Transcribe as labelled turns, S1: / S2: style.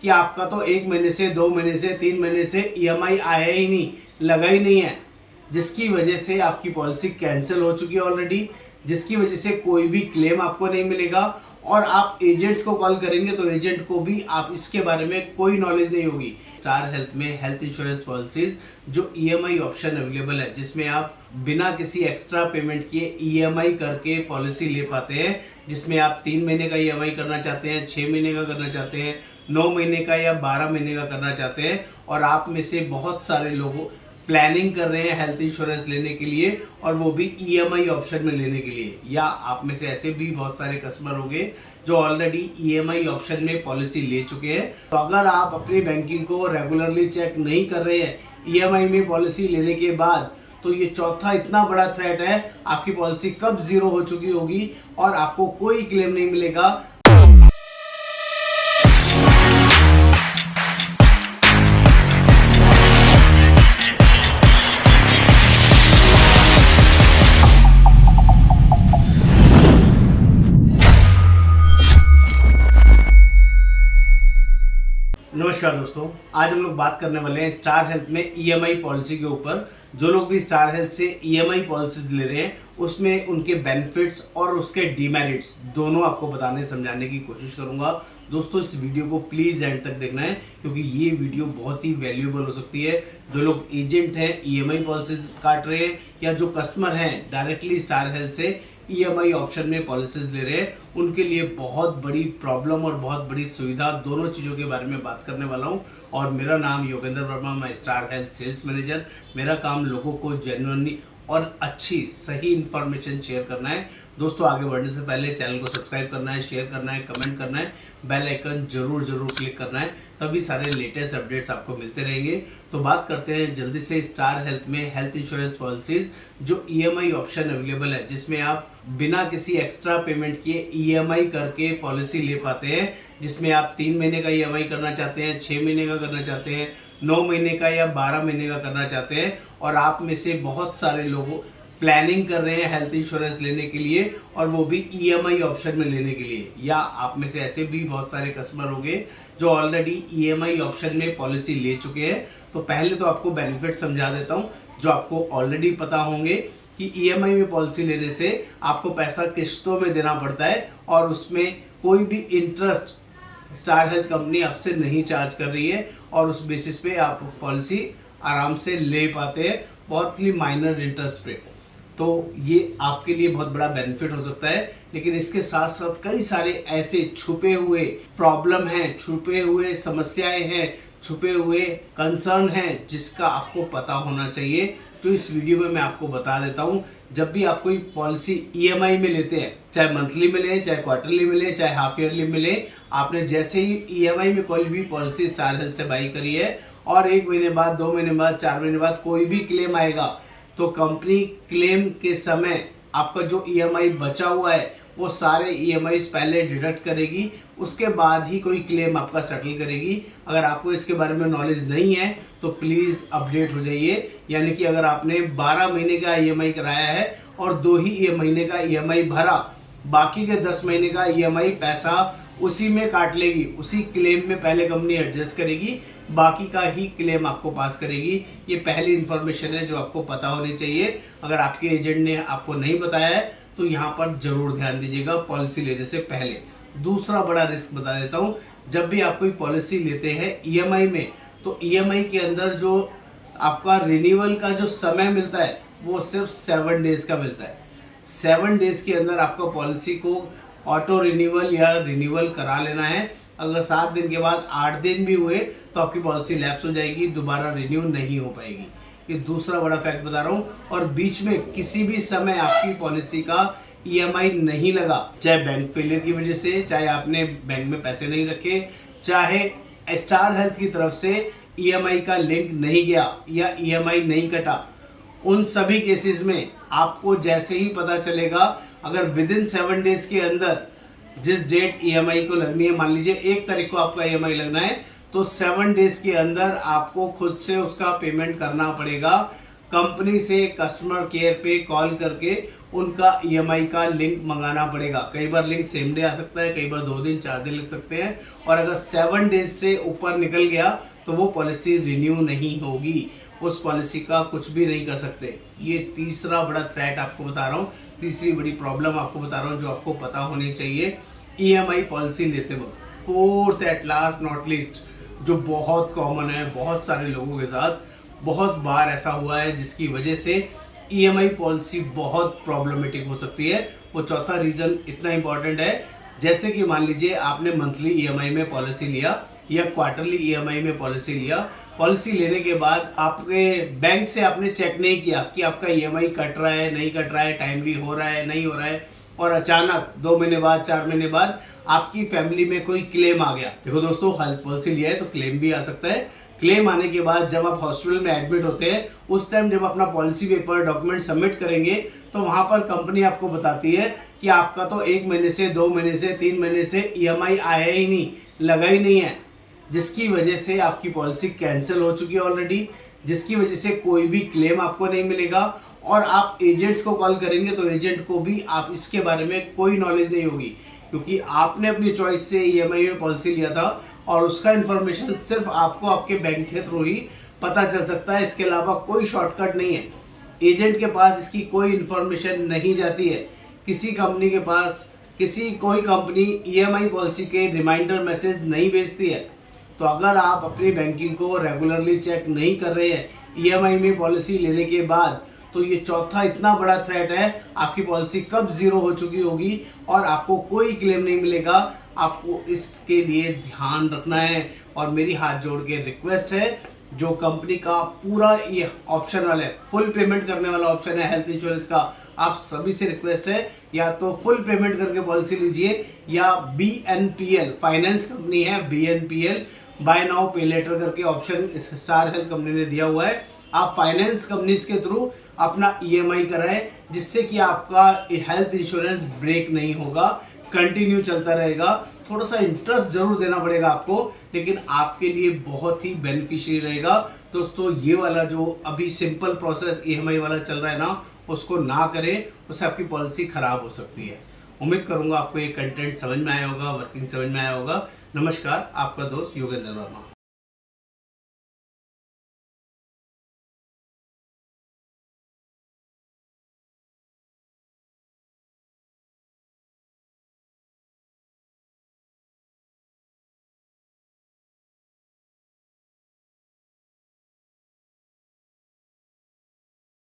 S1: कि आपका तो 1 महीने से 2 महीने से 3 महीने से ईएमआई आया ही नहीं, लगा ही नहीं है, जिसकी वजह से आपकी पॉलिसी कैंसिल हो चुकी है ऑलरेडी, जिसकी वजह से कोई भी क्लेम आपको नहीं मिलेगा। और आप एजेंट्स को कॉल करेंगे तो एजेंट को भी आप इसके बारे में कोई नॉलेज नहीं होगी। स्टार हेल्थ में हेल्थ इंश्योरेंस पॉलिसीज जो ईएमआई ऑप्शन अवेलेबल है, जिसमें आप बिना किसी एक्स्ट्रा पेमेंट किए ईएमआई करके पॉलिसी ले पाते हैं, जिसमें आप 3 महीने का ईएमआई करना चाहते हैं, 6 महीने का करना चाहते हैं, 9 महीने का या 12 महीने का करना चाहते हैं। और आप में से बहुत सारे लोगों प्लानिंग कर रहे हैं हेल्थ इंश्योरेंस लेने के लिए, और वो भी ईएमआई ऑप्शन में लेने के लिए, या आप में से ऐसे भी बहुत सारे कस्टमर होंगे जो ऑलरेडी ईएमआई ऑप्शन में पॉलिसी ले चुके हैं। तो अगर आप अपनी बैंकिंग को रेगुलरली चेक नहीं कर रहे हैं ईएमआई में पॉलिसी लेने के बाद, तो ये चौथा इतना बड़ा थ्रेट है, आपकी पॉलिसी कब जीरो हो चुकी होगी और आपको कोई क्लेम नहीं मिलेगा। नमस्कार दोस्तों, आज हम लोग बात करने वाले हैं स्टार हेल्थ में ईएमआई पॉलिसी के ऊपर। जो लोग भी स्टार हेल्थ से ईएमआई पॉलिसी ले रहे हैं, उसमें उनके बेनिफिट्स और उसके डीमेरिट्स दोनों आपको बताने समझाने की कोशिश करूंगा। दोस्तों, इस वीडियो को प्लीज एंड तक देखना है, क्योंकि ये वीडियो बहुत ही वैल्यूएबल हो सकती है। जो लोग एजेंट हैं, ईएमआई पॉलिसीज काट रहे हैं, या जो कस्टमर हैं डायरेक्टली स्टार हेल्थ से ईएमआई ऑप्शन में पॉलिसीज ले रहे हैं, उनके लिए बहुत बड़ी प्रॉब्लम और बहुत बड़ी सुविधा, दोनों चीज़ों के बारे में बात करने वाला हूं। और मेरा नाम योगेंद्र वर्मा, मैं स्टार हेल्थ सेल्स मैनेजर। मेरा काम लोगों को जेन्युइनली और अच्छी सही इंफॉर्मेशन शेयर करना है। दोस्तों, आगे बढ़ने से पहले चैनल को सब्सक्राइब करना है, शेयर करना है, कमेंट करना है, बेल आइकन जरूर क्लिक करना है, तभी सारे लेटेस्ट अपडेट्स आपको मिलते रहेंगे। तो बात करते हैं जल्दी से स्टार हेल्थ में हेल्थ इंश्योरेंस पॉलिसीज जो ईएमआई ऑप्शन अवेलेबल है, जिसमें आप बिना किसी एक्स्ट्रा पेमेंट किए ईएमआई करके पॉलिसी ले पाते हैं, जिसमें आप 3 महीने का ईएमआई करना चाहते हैं, 6 महीने का करना चाहते हैं, 9 महीने का या 12 महीने का करना चाहते हैं। और आप में से बहुत सारे लोगों प्लानिंग कर रहे हैं हेल्थ इंश्योरेंस लेने के लिए, और वो भी ईएमआई ऑप्शन में लेने के लिए, या आप में से ऐसे भी बहुत सारे कस्टमर होंगे जो ऑलरेडी ईएमआई ऑप्शन में पॉलिसी ले चुके हैं। तो पहले तो आपको बेनिफिट समझा देता हूं, जो आपको ऑलरेडी पता होंगे कि ईएमआई में पॉलिसी लेने से आपको पैसा किस्तों में देना पड़ता है, और उसमें कोई भी इंटरेस्ट स्टार हेल्थ कंपनी आपसे नहीं चार्ज कर रही है, और उस बेसिस पे आप पॉलिसी आराम से ले पाते हैं, बहुत ही माइनर इंटरेस्ट पे। तो ये आपके लिए बहुत बड़ा बेनिफिट हो सकता है। लेकिन इसके साथ साथ कई सारे ऐसे छुपे हुए प्रॉब्लम हैं, छुपे हुए समस्याएं हैं, छुपे हुए कंसर्न हैं, जिसका आपको पता होना चाहिए। तो इस वीडियो में मैं आपको बता देता हूं। जब भी आप कोई पॉलिसी ईएमआई में लेते हैं, चाहे मंथली मिले, चाहे क्वार्टरली मिले, चाहे हाफ ईयरली मिले, आपने जैसे ही ईएमआई में कोई भी पॉलिसी स्टार हेल्थ से बाई करी है, और 1 महीने बाद, 2 महीने बाद, 4 महीने बाद कोई भी क्लेम आएगा, तो कंपनी क्लेम के समय आपका जो ईएमआई बचा हुआ है, वो सारे ईएमआई पहले डिडक्ट करेगी, उसके बाद ही कोई क्लेम आपका सेटल करेगी। अगर आपको इसके बारे में नॉलेज नहीं है तो प्लीज अपडेट हो जाइए। यानी कि अगर आपने 12 महीने का ईएमआई कराया है और 2 ही महीने का ईएमआई भरा, बाकी के 10 महीने का ईएमआई पैसा उसी में काट लेगी, उसी क्लेम में पहले कंपनी एडजस्ट करेगी, बाकी का ही क्लेम आपको पास करेगी। ये पहली इंफॉर्मेशन है जो आपको पता होनी चाहिए। अगर आपके एजेंट ने आपको नहीं बताया है तो यहाँ पर जरूर ध्यान दीजिएगा पॉलिसी लेने से पहले। दूसरा बड़ा रिस्क बता देता हूँ, जब भी आप कोई पॉलिसी लेते हैं ईएमआई में, तो ईएमआई के अंदर जो आपका रिन्यूअल का जो समय मिलता है, वो सिर्फ 7 डेज का मिलता है। 7 डेज के अंदर आपको पॉलिसी को ऑटो रिन्यूअल या रिन्यूअल करा लेना है। अगर 7 दिन के बाद 8 दिन भी हुए तो आपकी पॉलिसी लैप्स हो जाएगी, दोबारा रिन्यू नहीं हो पाएगी। ये दूसरा बड़ा फैक्ट बता रहा हूँ। और बीच में किसी भी समय आपकी पॉलिसी का ईएमआई नहीं लगा, चाहे बैंक फेलियर की वजह से, चाहे आपने बैंक में पैसे नहीं रखे, चाहे स्टार हेल्थ की तरफ से ईएमआई का लिंक नहीं गया या ईएमआई नहीं कटा, उन सभी केसेस में आपको जैसे ही पता चलेगा, अगर विद इन 7 डेज के अंदर जिस डेट ईएमआई को लगनी है, मान लीजिए 1 तारीख को आपका ईएमआई लगना है, तो 7 डेज के अंदर आपको खुद से उसका पेमेंट करना पड़ेगा। कंपनी से कस्टमर केयर पे कॉल करके उनका ईएमआई का लिंक मंगाना पड़ेगा। कई बार लिंक सेम डे आ सकता है, कई बार 2 दिन 4 दिन लग सकते हैं, और अगर 7 डेज से ऊपर निकल गया तो वो पॉलिसी रिन्यू नहीं होगी, उस पॉलिसी का कुछ भी नहीं कर सकते। ये तीसरा बड़ा थ्रेट आपको बता रहा हूँ, तीसरी बड़ी प्रॉब्लम आपको बता रहा हूँ जो आपको पता होनी चाहिए ईएमआई पॉलिसी लेते वक्त। Fourth at last not least, जो बहुत कॉमन है बहुत सारे लोगों के साथ, बहुत बार ऐसा हुआ है जिसकी वजह से ईएमआई पॉलिसी बहुत प्रॉब्लमेटिक हो सकती है। वो चौथा रीज़न इतना इंपॉर्टेंट है, जैसे कि मान लीजिए आपने मंथली ईएमआई में पॉलिसी लिया या क्वार्टरली ईएमआई में पॉलिसी लिया। पॉलिसी लेने के बाद आपके बैंक से आपने चेक नहीं किया कि आपका ईएमआई कट रहा है नहीं कट रहा है, टाइमली हो रहा है नहीं हो रहा है, और अचानक 2 महीने बाद 4 महीने बाद आपकी फैमिली में कोई क्लेम आ गया। देखो दोस्तों, हेल्थ पॉलिसी लिया है तो क्लेम भी आ सकता है। क्लेम आने के बाद जब आप हॉस्पिटल में एडमिट होते हैं, उस टाइम जब अपना पॉलिसी पेपर डॉक्यूमेंट सबमिट करेंगे तो वहां पर कंपनी आपको बताती है कि आपका तो 1 महीने से 2 महीने से 3 महीने से ईएमआई आया ही नहीं, लगा ही नहीं है, जिसकी वजह से आपकी पॉलिसी कैंसिल हो चुकी है ऑलरेडी, जिसकी वजह से कोई भी क्लेम आपको नहीं मिलेगा। और आप एजेंट्स को कॉल करेंगे तो एजेंट को भी आप इसके बारे में कोई नॉलेज नहीं होगी, क्योंकि आपने अपनी चॉइस से ईएमआई में पॉलिसी लिया था और उसका इन्फॉर्मेशन सिर्फ आपको आपके बैंक के थ्रू ही पता चल सकता है। इसके अलावा कोई शॉर्टकट नहीं है, एजेंट के पास इसकी कोई इन्फॉर्मेशन नहीं जाती है। किसी कंपनी के पास कोई कंपनी ईएमआई पॉलिसी के रिमाइंडर मैसेज नहीं भेजती है। तो अगर आप अपनी बैंकिंग को रेगुलरली चेक नहीं कर रहे हैं ईएमआई में पॉलिसी लेने के बाद, तो ये चौथा इतना बड़ा थ्रेट है, आपकी पॉलिसी कब जीरो हो चुकी होगी और आपको कोई क्लेम नहीं मिलेगा। आपको इसके लिए ध्यान रखना है। और मेरी हाथ जोड़ के रिक्वेस्ट है, जो कंपनी का पूरा ये ऑप्शन वाला है, फुल पेमेंट करने वाला ऑप्शन है हेल्थ इंश्योरेंस का, आप सभी से रिक्वेस्ट है या तो फुल पेमेंट करके पॉलिसी लीजिए, या बीएनपीएल फाइनेंस कंपनी है, बीएनपीएल बाय नाउ पे लेटर करके ऑप्शन इस स्टार हेल्थ कंपनी ने दिया हुआ है। आप फाइनेंस कंपनीज के थ्रू अपना ईएमआई कराएं, जिससे कि आपका हेल्थ इंश्योरेंस ब्रेक नहीं होगा, कंटिन्यू चलता रहेगा। थोड़ा सा इंटरेस्ट जरूर देना पड़ेगा आपको, लेकिन आपके लिए बहुत ही बेनिफिशियरी रहेगा। दोस्तों, ये वाला जो अभी सिंपल प्रोसेस ईएमआई वाला चल रहा है ना, उसको ना करें, उससे आपकी पॉलिसी खराब हो सकती है। उम्मीद करूंगा आपको ये कंटेंट समझ में आया होगा, वर्किंग समझ में आया होगा। नमस्कार, आपका दोस्त योगेंद्र वर्मा।